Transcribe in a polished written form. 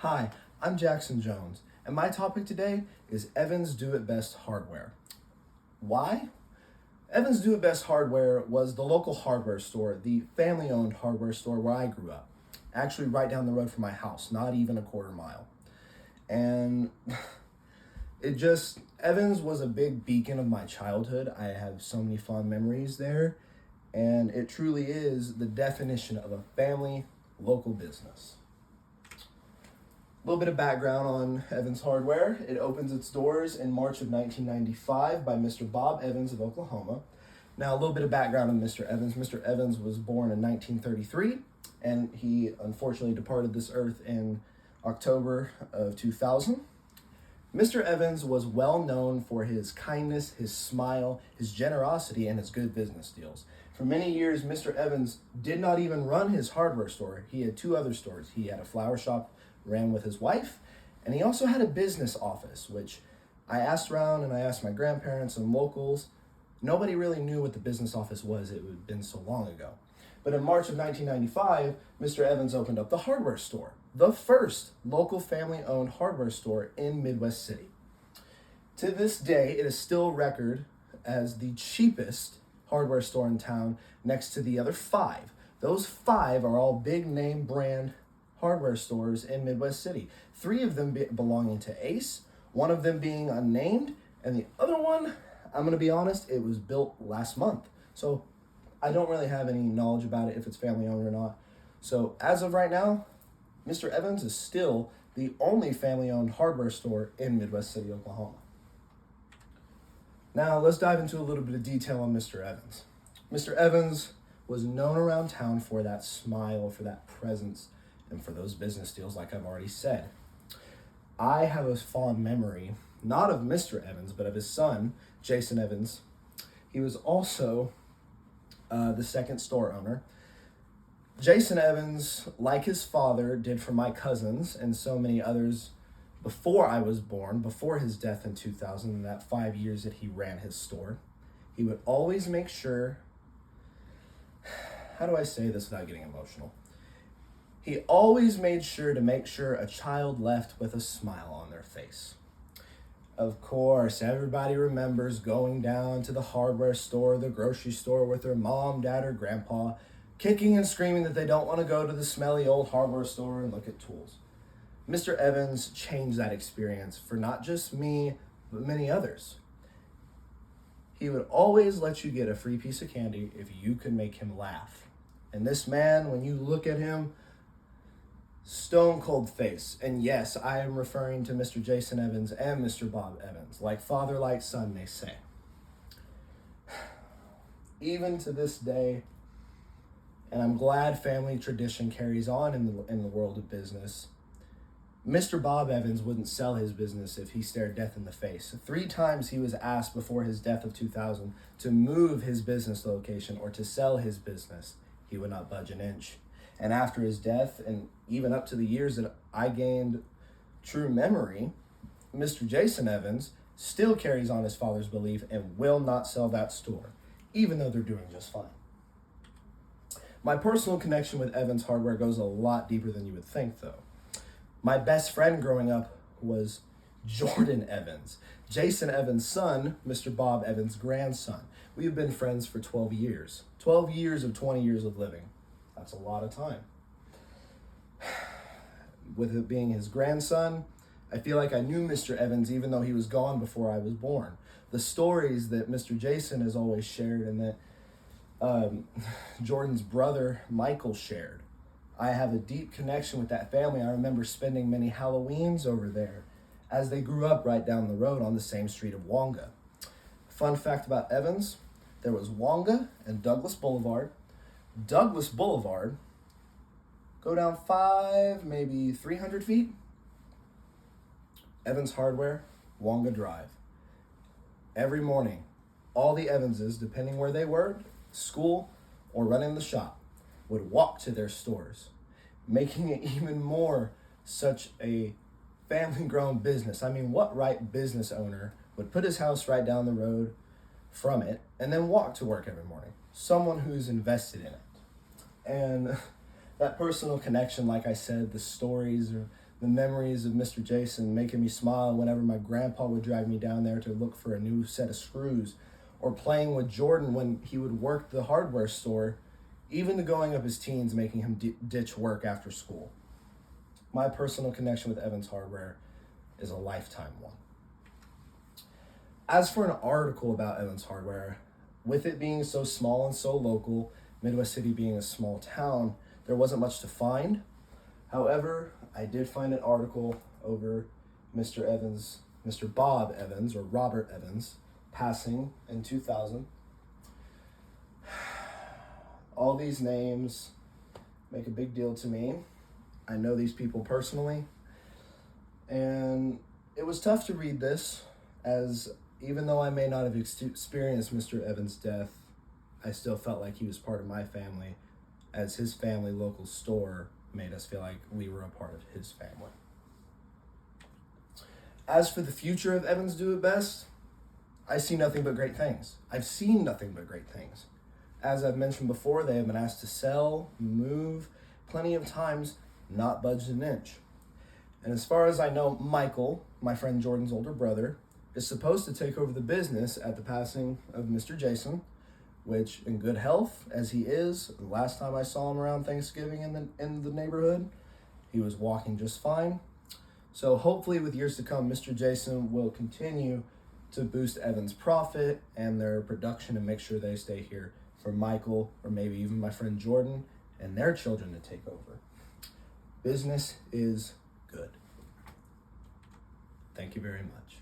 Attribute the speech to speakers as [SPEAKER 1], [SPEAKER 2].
[SPEAKER 1] Hi, I'm Jackson Jones, and my topic today is Evans Do It Best Hardware. Why? Evans Do It Best Hardware was the local hardware store, the family owned hardware store where I grew up. Actually, right down the road from my house, not even a quarter mile. And Evans was a big beacon of my childhood. I have so many fond memories there, and it truly is the definition of a family local business. A little bit of background on Evans Hardware. It opens its doors in March of 1995 by Mr. Bob Evans of Oklahoma. Now, a little bit of background on Mr. Evans. Mr. Evans was born in 1933, and he unfortunately departed this earth in October of 2000. Mr. Evans was well known for his kindness, his smile, his generosity, and his good business deals. For many years, Mr. Evans did not even run his hardware store. He had two other stores. He had a flower shop, ran with his wife, and he also had a business office, which I asked around and I asked my grandparents and locals. Nobody really knew what the business office was. It had been so long ago. But in March of 1995, Mr. Evans opened up the hardware store, the first local family-owned hardware store in Midwest City. To this day, it is still record as the cheapest hardware store in town next to the other five. Those five are all big name brand hardware stores in Midwest City. Three of them belonging to Ace, one of them being unnamed, and the other one, I'm going to be honest, it was built last month. So I don't really have any knowledge about it, if it's family owned or not. So as of right now, Mr. Evans is still the only family owned hardware store in Midwest City, Oklahoma. Now let's dive into a little bit of detail on Mr. Evans. Mr. Evans was known around town for that smile, for that presence, and for those business deals, like I've already said. I have a fond memory, not of Mr. Evans, but of his son, Jason Evans. He was also the second store owner. Jason Evans, like his father, did for my cousins and so many others before I was born, before his death in 2000, in that 5 years that he ran his store. He would always make sure, how do I say this without getting emotional? He always made sure to make sure a child left with a smile on their face. Of course, everybody remembers going down to the hardware store, the grocery store with their mom, dad, or grandpa, kicking and screaming that they don't want to go to the smelly old hardware store and look at tools. Mr. Evans changed that experience for not just me, but many others. He would always let you get a free piece of candy if you could make him laugh. And this man, when you look at him, stone cold face. And yes, I am referring to Mr. Jason Evans and Mr. Bob Evans, like father, like son, they say. Even to this day, and I'm glad family tradition carries on in the world of business, Mr. Bob Evans wouldn't sell his business if he stared death in the face. 3 times he was asked before his death of 2000 to move his business location or to sell his business. He would not budge an inch. And after his death, and even up to the years that I gained true memory, Mr. Jason Evans still carries on his father's belief and will not sell that store, even though they're doing just fine. My personal connection with Evans Hardware goes a lot deeper than you would think, though. My best friend growing up was Jordan Evans, Jason Evans' son, Mr. Bob Evans' grandson. We've been friends for 12 years. 12 years of 20 years of living. That's a lot of time. With it being his grandson, I feel like I knew Mr. Evans even though he was gone before I was born. The stories that Mr. Jason has always shared and that Jordan's brother Michael shared. I have a deep connection with that family. I remember spending many Halloweens over there as they grew up right down the road on the same street of Wonga. Fun fact about Evans, there was Wonga and Douglas Boulevard. Douglas Boulevard, go down 5, maybe 300 feet. Evans Hardware, Wonga Drive. Every morning, all the Evanses, depending where they were, school or running the shop, would walk to their stores, making it even more such a family-grown business. I mean, what right business owner would put his house right down the road from it and then walk to work every morning? Someone who's invested in it. And that personal connection, like I said, the stories, or the memories of Mr. Jason making me smile whenever my grandpa would drive me down there to look for a new set of screws, or playing with Jordan when he would work the hardware store, even to going up his teens making him ditch work after school. My personal connection with Evans Hardware is a lifetime one. As for an article about Evans Hardware, with it being so small and so local, Midwest City being a small town, there wasn't much to find. However, I did find an article over Mr. Bob Evans, or Robert Evans, passing in 2000. All these names make a big deal to me. I know these people personally, and it was tough to read this, as even though I may not have experienced Mr. Evans' death, I still felt like he was part of my family, as his family local store made us feel like we were a part of his family. As for the future of Evans Do It Best, I see nothing but great things. I've seen nothing but great things. As I've mentioned before, they have been asked to sell, move, plenty of times, not budged an inch. And as far as I know, Michael, my friend Jordan's older brother, is supposed to take over the business at the passing of Mr. Jason, which, in good health as he is, the last time I saw him around Thanksgiving in the neighborhood, he was walking just fine. So hopefully with years to come, Mr. Jason will continue to boost Evans' profit and their production and make sure they stay here for Michael, or maybe even my friend Jordan and their children to take over. Business is good. Thank you very much.